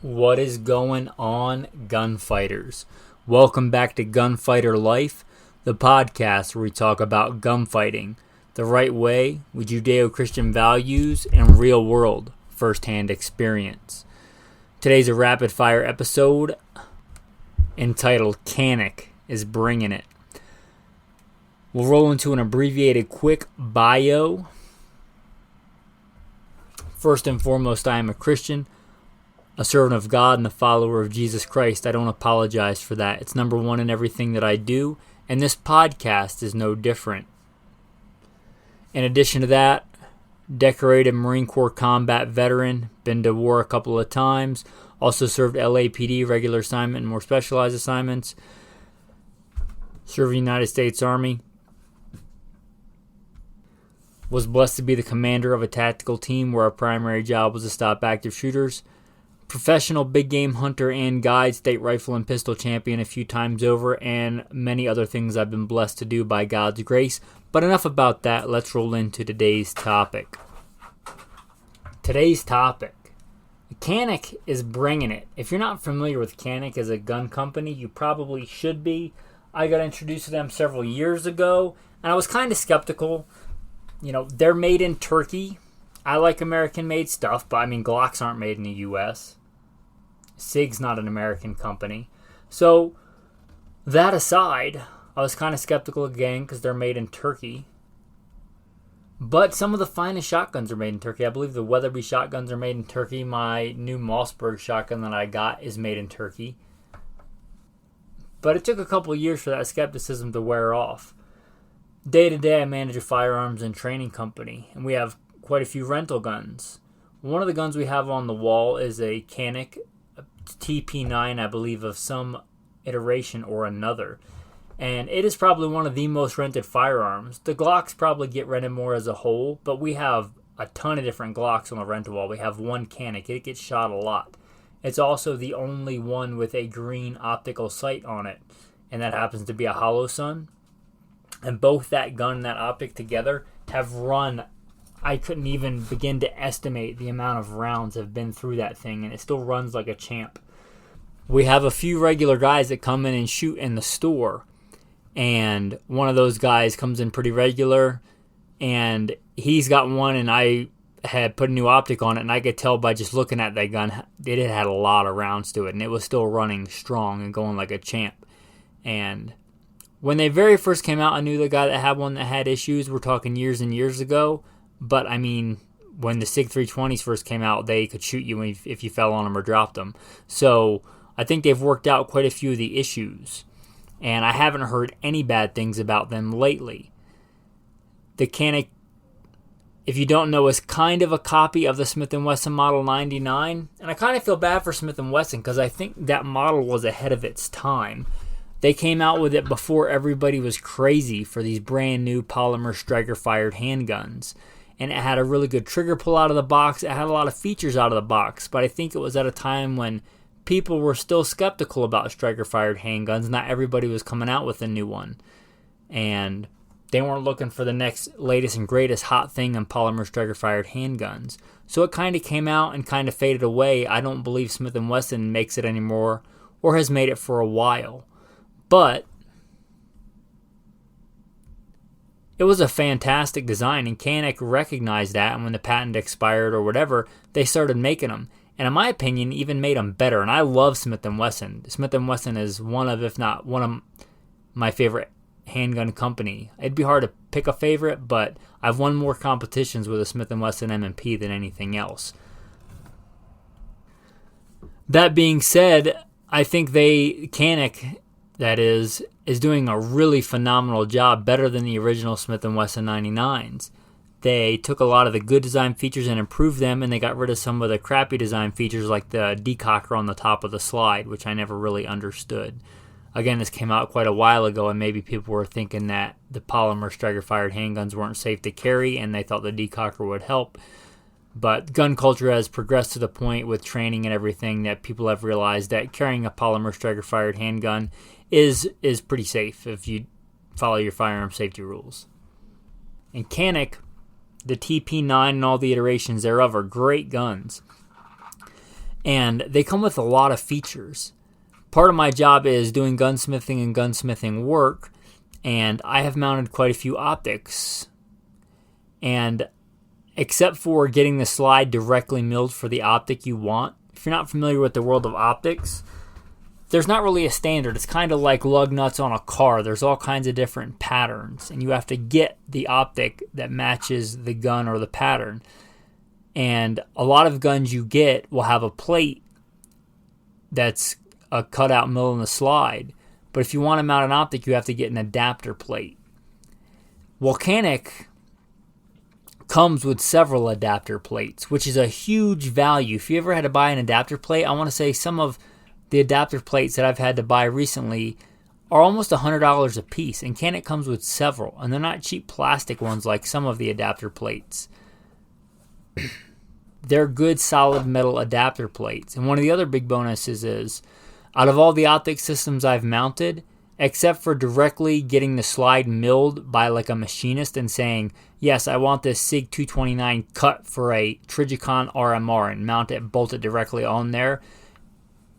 What is going on, gunfighters? Welcome back to Gunfighter Life, the podcast where we talk about gunfighting the right way with Judeo-Christian values and real-world first-hand experience. Today's a rapid-fire episode entitled Canik is Bringing It. We'll roll into an abbreviated quick bio. First and foremost, I am a Christian, a servant of God, and a follower of Jesus Christ. I don't apologize for that. It's number one in everything that I do, and this podcast is no different. In addition to that, decorated Marine Corps combat veteran, been to war a couple of times, also served LAPD, regular assignment, and more specialized assignments, served the United States Army, was blessed to be the commander of a tactical team where our primary job was to stop active shooters, professional big game hunter and guide, state rifle and pistol champion a few times over, and many other things I've been blessed to do by God's grace. But enough about that. Let's roll into today's topic. Canik is bringing it. If you're not familiar with Canik as a gun company, you probably should be. I got introduced to them several years ago, and I was kind of skeptical. You know, they're made in Turkey. I like American-made stuff, but I mean, Glocks aren't made in the U.S. SIG's not an American company. So, that aside, I was kind of skeptical again because they're made in Turkey. But some of the finest shotguns are made in Turkey. I believe the Weatherby shotguns are made in Turkey. My new Mossberg shotgun that I got is made in Turkey. But it took a couple of years for that skepticism to wear off. Day to day, I manage a firearms and training company, and we have quite a few rental guns. One of the guns we have on the wall is a Canik tp9, I believe, of some iteration or another. And it is probably one of the most rented firearms. The Glocks probably get rented more as a whole, but we have a ton of different Glocks on the rental wall. We have one Canik. It gets shot a lot. It's also the only one with a green optical sight on it, and that happens to be a Hollow Sun. And both that gun and that optic together have run, I couldn't even begin to estimate the amount of rounds have been through that thing, and it still runs like a champ. We have a few regular guys that come in and shoot in the store, and one of those guys comes in pretty regular, and he's got one, and I had put a new optic on it, and I could tell by just looking at that gun, it had a lot of rounds to it, and it was still running strong and going like a champ. And when they very first came out, I knew the guy that had one that had issues. We're talking years and years ago. But, I mean, when the SIG 320s first came out, they could shoot you if you fell on them or dropped them. So, I think they've worked out quite a few of the issues. And I haven't heard any bad things about them lately. The Canik, if you don't know, is kind of a copy of the Smith & Wesson Model 99. And I kind of feel bad for Smith & Wesson because I think that model was ahead of its time. They came out with it before everybody was crazy for these brand new polymer striker-fired handguns. And it had a really good trigger pull out of the box. It had a lot of features out of the box. But I think it was at a time when people were still skeptical about striker-fired handguns. Not everybody was coming out with a new one. And they weren't looking for the next latest and greatest hot thing in polymer striker-fired handguns. So it kind of came out and kind of faded away. I don't believe Smith & Wesson makes it anymore or has made it for a while. But it was a fantastic design, and Canik recognized that, and when the patent expired or whatever, they started making them. And in my opinion, even made them better. And I love Smith & Wesson. Smith & Wesson is one of, if not one of my favorite handgun company. It'd be hard to pick a favorite, but I've won more competitions with a Smith & Wesson M&P than anything else. That being said, I think Canik, that is doing a really phenomenal job, better than the original Smith & Wesson 99s. They took a lot of the good design features and improved them, and they got rid of some of the crappy design features like the decocker on the top of the slide, which I never really understood. Again, this came out quite a while ago, and maybe people were thinking that the polymer striker-fired handguns weren't safe to carry, and they thought the decocker would help. But gun culture has progressed to the point with training and everything that people have realized that carrying a polymer striker-fired handgun is pretty safe if you follow your firearm safety rules. And Canik, the TP9 and all the iterations thereof are great guns. And they come with a lot of features. Part of my job is doing gunsmithing and gunsmithing work, and I have mounted quite a few optics. And except for getting the slide directly milled for the optic you want, if you're not familiar with the world of optics, there's not really a standard. It's kind of like lug nuts on a car. There's all kinds of different patterns, and you have to get the optic that matches the gun or the pattern. And a lot of guns you get will have a plate that's a cutout mill in the slide. But if you want to mount an optic, you have to get an adapter plate. Well, Canik comes with several adapter plates, which is a huge value. If you ever had to buy an adapter plate, I want to say some of the adapter plates that I've had to buy recently are almost $100 a piece, and Canik comes with several, and they're not cheap plastic ones like some of the adapter plates. They're good, solid metal adapter plates. And one of the other big bonuses is, out of all the optic systems I've mounted, except for directly getting the slide milled by like a machinist and saying, yes, I want this SIG 229 cut for a Trijicon RMR and mount it, bolt it directly on there.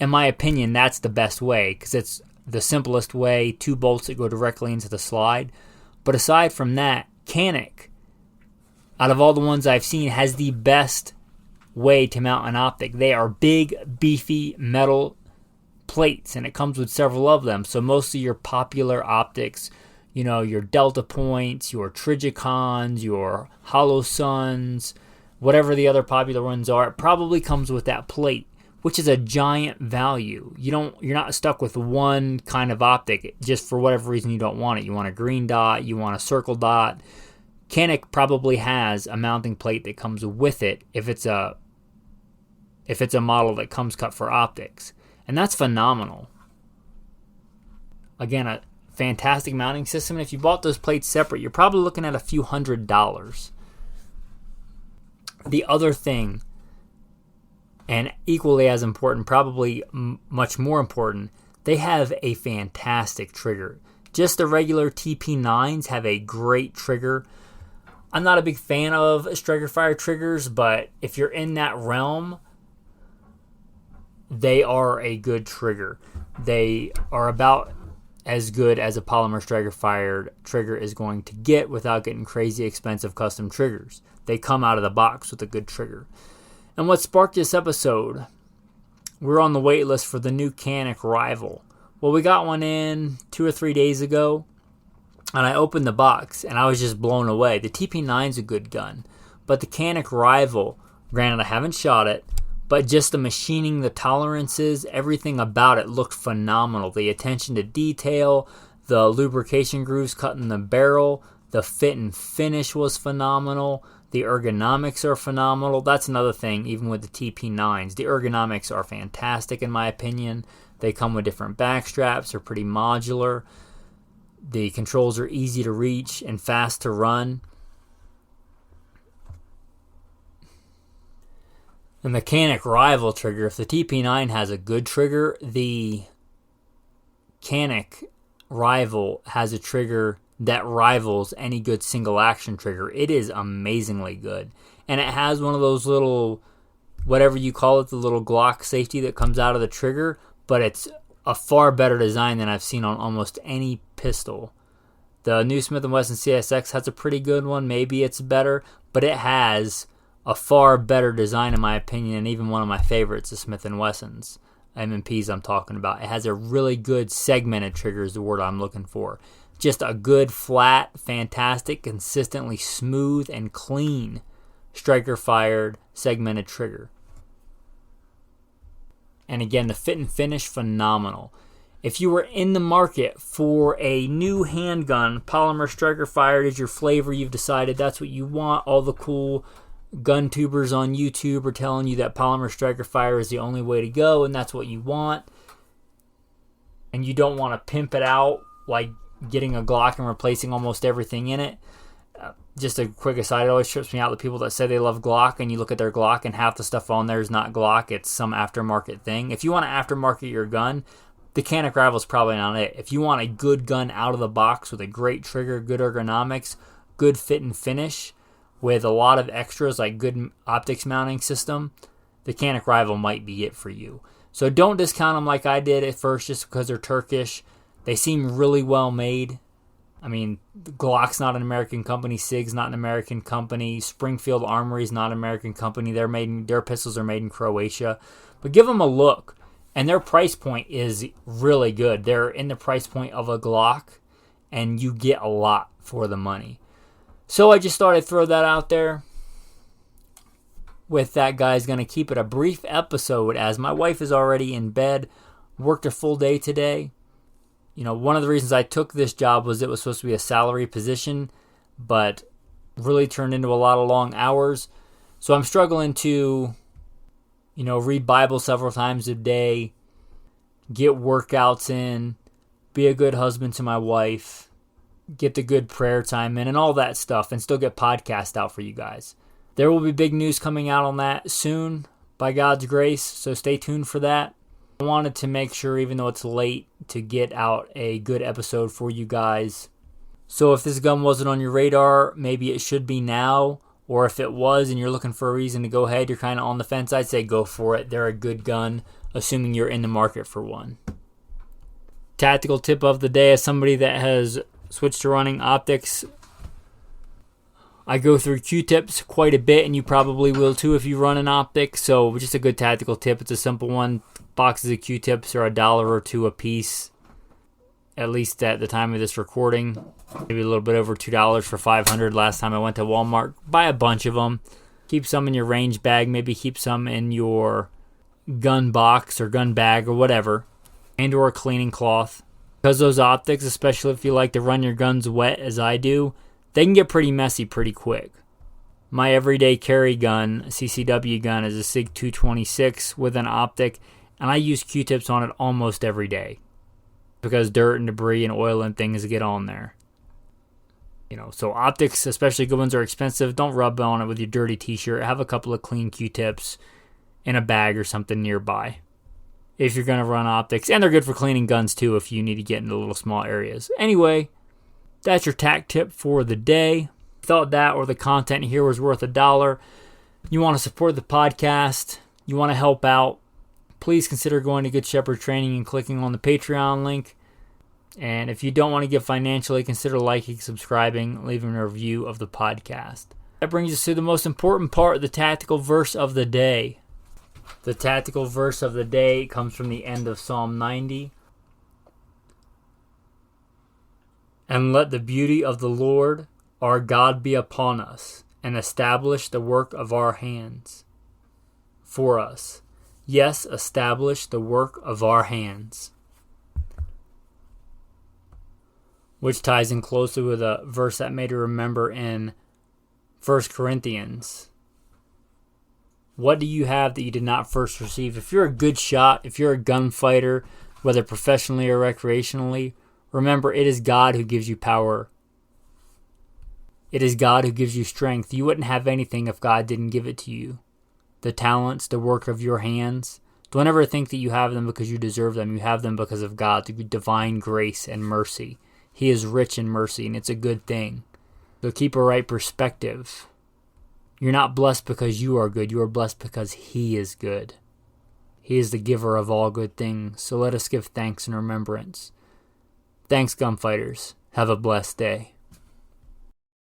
In my opinion, that's the best way because it's the simplest way, 2 bolts that go directly into the slide. But aside from that, Canik, out of all the ones I've seen, has the best way to mount an optic. They are big, beefy metal plates, and it comes with several of them. So most of your popular optics, your Delta Points, your Trijicons, your Hollow Suns, whatever the other popular ones are, it probably comes with that plate, which is a giant value. You're not stuck with one kind of optic just for whatever reason you don't want it. You want a green dot, you want a circle dot. Canik probably has a mounting plate that comes with it if it's a model that comes cut for optics. And that's phenomenal. Again, a fantastic mounting system. And if you bought those plates separate, you're probably looking at a few $100s. The other thing, and equally as important, probably much more important, they have a fantastic trigger. Just the regular TP9s have a great trigger. I'm not a big fan of striker fire triggers, but if you're in that realm, they are a good trigger. They are about as good as a polymer striker fired trigger is going to get without getting crazy expensive custom triggers. They come out of the box with a good trigger. And what sparked this episode, we're on the wait list for the new Canik Rival. Well, we got one in 2 or 3 days ago, and I opened the box, and I was just blown away. The TP9's a good gun, but the Canik Rival, granted I haven't shot it, but just the machining, the tolerances, everything about it looked phenomenal. The attention to detail, the lubrication grooves cut in the barrel, the fit and finish was phenomenal. The ergonomics are phenomenal. That's another thing, even with the TP9s. The ergonomics are fantastic in my opinion. They come with different back straps. They're pretty modular. The controls are easy to reach and fast to run. And the Canik Rival trigger, if the TP9 has a good trigger, the Canik Rival has a trigger that rivals any good single action trigger. It is amazingly good. And it has one of those little, whatever you call it, the little Glock safety that comes out of the trigger, but it's a far better design than I've seen on almost any pistol. The new Smith & Wesson CSX has a pretty good one. Maybe it's better, but it has a far better design in my opinion, and even one of my favorites, the Smith & Wesson's M&Ps I'm talking about. It has a really good segmented trigger is the word I'm looking for. Just a good, flat, fantastic, consistently smooth and clean striker-fired segmented trigger. And again, the fit and finish, phenomenal. If you were in the market for a new handgun, polymer striker-fired is your flavor, you've decided that's what you want, all the cool gun tubers on YouTube are telling you that polymer striker fire is the only way to go, and that's what you want, and you don't want to pimp it out like getting a Glock and replacing almost everything in it. Just a quick aside, it always trips me out, the people that say they love Glock and you look at their Glock and half the stuff on there is not Glock, it's some aftermarket thing. If you want to aftermarket your gun, the Canik Rival is probably not it. If you want a good gun out of the box with a great trigger, good ergonomics, good fit and finish, with a lot of extras like good optics mounting system, the Canik Rival might be it for you. So don't discount them like I did at first just because they're Turkish. They seem really well made. I mean, Glock's not an American company. SIG's not an American company. Springfield Armory's not an American company. Their pistols are made in Croatia. But give them a look. And their price point is really good. They're in the price point of a Glock, and you get a lot for the money. So I just thought I'd throw that out there. With that, guys, going to keep it a brief episode as my wife is already in bed. Worked a full day today. You know, one of the reasons I took this job was it was supposed to be a salary position, but really turned into a lot of long hours. So I'm struggling to, read Bible several times a day, get workouts in, be a good husband to my wife, get the good prayer time in, and all that stuff, and still get podcasts out for you guys. There will be big news coming out on that soon, by God's grace, so stay tuned for that. I wanted to make sure, even though it's late, to get out a good episode for you guys. So if this gun wasn't on your radar, maybe it should be now. Or if it was and you're looking for a reason to go ahead, you're kind of on the fence, I'd say go for it. They're a good gun, assuming you're in the market for one. Tactical tip of the day, as somebody that has switched to running optics, I go through Q-tips quite a bit, and you probably will too if you run an optic. So just a good tactical tip. It's a simple one. Boxes of Q-tips are $1 or $2 a piece, at least at the time of this recording. Maybe a little bit over $2 for 500 last time I went to Walmart. Buy a bunch of them. Keep some in your range bag. Maybe keep some in your gun box or gun bag or whatever. And or a cleaning cloth. Because those optics, especially if you like to run your guns wet as I do, they can get pretty messy pretty quick. My everyday carry gun, CCW gun, is a SIG 226 with an optic, and I use Q-tips on it almost every day because dirt and debris and oil and things get on there. So optics, especially good ones, are expensive. Don't rub on it with your dirty t-shirt. Have a couple of clean Q-tips in a bag or something nearby if you're going to run optics. And they're good for cleaning guns too if you need to get into little small areas. Anyway, that's your tac tip for the day. Thought that or the content here was worth $1. You want to support the podcast, you want to help out, please consider going to Good Shepherd Training and clicking on the Patreon link. And if you don't want to give financially, consider liking, subscribing, leaving a review of the podcast. That brings us to the most important part, the tactical verse of the day. The tactical verse of the day comes from the end of Psalm 90. And let the beauty of the Lord our God be upon us, and establish the work of our hands for us. Yes, establish the work of our hands. Which ties in closely with a verse that made me remember in 1 Corinthians. What do you have that you did not first receive? If you're a good shot, if you're a gunfighter, whether professionally or recreationally, remember, it is God who gives you power. It is God who gives you strength. You wouldn't have anything if God didn't give it to you. The talents, the work of your hands. Don't ever think that you have them because you deserve them. You have them because of God's divine grace and mercy. He is rich in mercy, and it's a good thing. So keep a right perspective. You're not blessed because you are good. You are blessed because He is good. He is the giver of all good things. So let us give thanks and remembrance. Thanks, gunfighters. Have a blessed day.